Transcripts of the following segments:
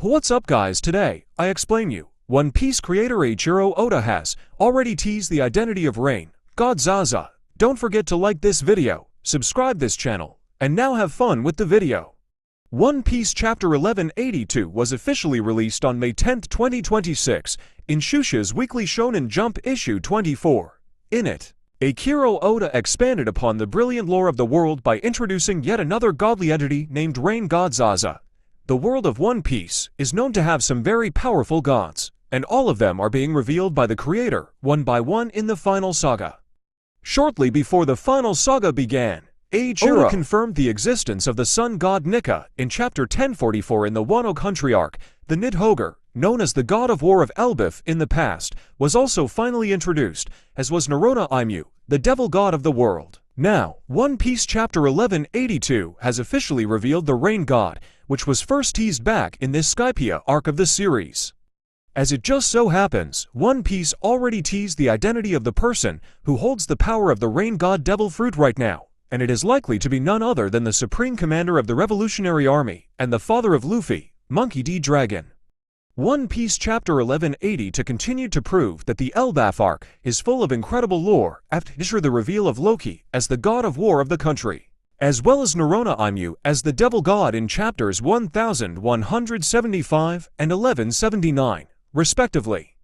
What's up guys, today, I explain you. One Piece creator Eiichiro Oda has already teased the identity of RainGod Zaza. Don't forget to like this video, subscribe this channel, and now have fun with the video. One Piece Chapter 1182 was officially released on May 10, 2026, in Shueisha's weekly Shonen Jump issue 24. In it, Eiichiro Oda expanded upon the brilliant lore of the world by introducing yet another godly entity named RainGod Zaza. The world of One Piece is known to have some very powerful gods, and all of them are being revealed by the creator, one by one in the final saga. Shortly before the final saga began, Eiichiro confirmed the existence of the sun god Nika in chapter 1044 in the Wano Country arc. The Nidhogre, known as the god of war of Elbaf in the past, was also finally introduced, as was Narona Aimu, the devil god of the world. Now, One Piece Chapter 1182 has officially revealed the RainGod, which was first teased back in this Skypiea arc of the series. As it just so happens, One Piece already teased the identity of the person who holds the power of the RainGod Devil Fruit right now, and it is likely to be none other than the Supreme Commander of the Revolutionary Army and the father of Luffy, Monkey D. Dragon. One Piece Chapter 1180 to continue to prove that the Elbaf arc is full of incredible lore after the reveal of Loki as the god of war of the country, as well as Narona Aimu as the devil god in chapters 1175 and 1179, respectively.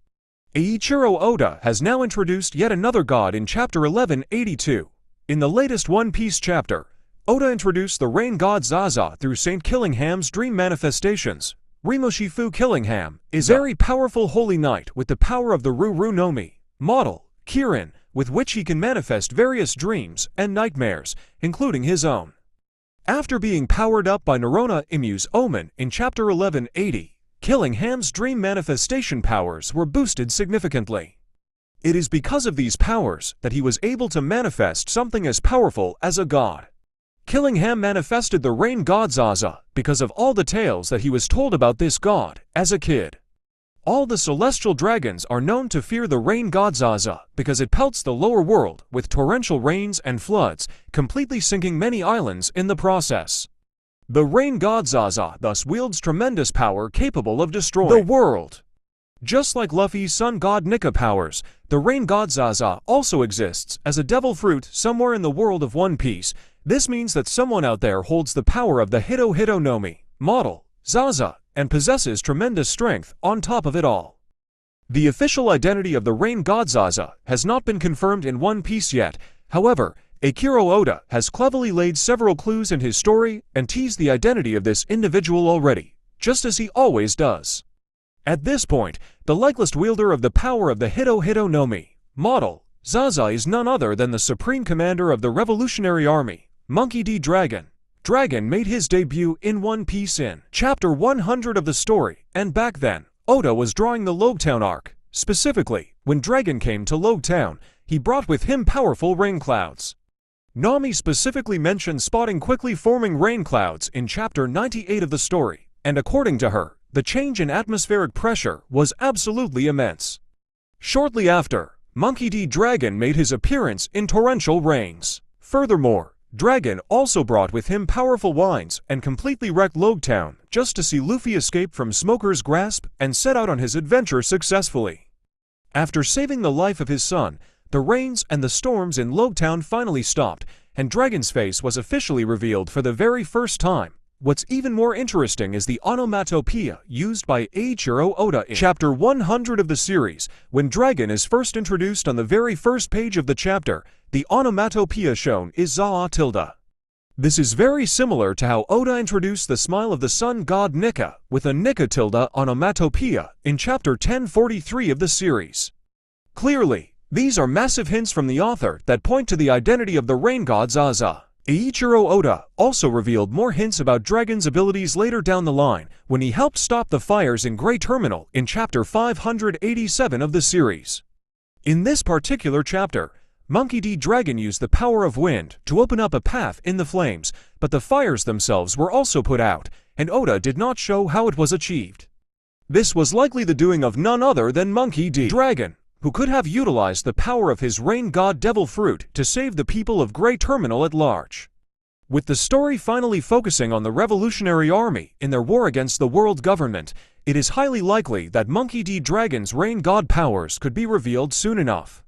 Eiichiro Oda has now introduced yet another god in Chapter 1182. In the latest One Piece chapter, Oda introduced the RainGod Zaza through Saint Killingham's dream manifestations. Rimoshifu Killingham is a very powerful holy knight with the power of the Ruru no Mi model, Kirin, with which he can manifest various dreams and nightmares, including his own. After being powered up by Narona Aimu's Omen in Chapter 1180, Killingham's dream manifestation powers were boosted significantly. It is because of these powers that he was able to manifest something as powerful as a god. Killingham manifested the RainGod Zaza because of all the tales that he was told about this god as a kid. All the celestial dragons are known to fear the RainGod Zaza because it pelts the lower world with torrential rains and floods, completely sinking many islands in the process. The RainGod Zaza thus wields tremendous power capable of destroying the world. Just like Luffy's sun god Nika powers, the RainGod Zaza also exists as a devil fruit somewhere in the world of One Piece. This means that someone out there holds the power of the Hito no Mi model, Zaza, and possesses tremendous strength on top of it all. The official identity of the RainGod Zaza has not been confirmed in One Piece yet. However, Eiichiro Oda has cleverly laid several clues in his story and teased the identity of this individual already, just as he always does. At this point, the likeliest wielder of the power of the Hito no Mi model, Zaza, is none other than the Supreme Commander of the Revolutionary Army, Monkey D. Dragon. Dragon made his debut in One Piece in Chapter 100 of the story, and back then, Oda was drawing the Logtown arc. Specifically, when Dragon came to Logtown, he brought with him powerful rain clouds. Nami specifically mentioned spotting quickly forming rain clouds in Chapter 98 of the story, and according to her, the change in atmospheric pressure was absolutely immense. Shortly after, Monkey D. Dragon made his appearance in torrential rains. Furthermore, Dragon also brought with him powerful winds and completely wrecked Logtown just to see Luffy escape from Smoker's grasp and set out on his adventure successfully. After saving the life of his son, the rains and the storms in Logtown finally stopped, and Dragon's face was officially revealed for the very first time. What's even more interesting is the onomatopoeia used by Eiichiro Oda in Chapter 100 of the series. When Dragon is first introduced on the very first page of the chapter, the onomatopoeia shown is Za tilde. This is very similar to how Oda introduced the smile of the sun god Nika with a Nika tilde onomatopoeia in Chapter 1043 of the series. Clearly, these are massive hints from the author that point to the identity of the RainGod Zaza. Eiichiro Oda also revealed more hints about Dragon's abilities later down the line when he helped stop the fires in Grey Terminal in Chapter 587 of the series. In this particular chapter, Monkey D. Dragon used the power of wind to open up a path in the flames, but the fires themselves were also put out, and Oda did not show how it was achieved. This was likely the doing of none other than Monkey D. Dragon, who could have utilized the power of his RainGod Devil Fruit to save the people of Grey Terminal at large. With the story finally focusing on the Revolutionary Army in their war against the world government, it is highly likely that Monkey D. Dragon's RainGod powers could be revealed soon enough.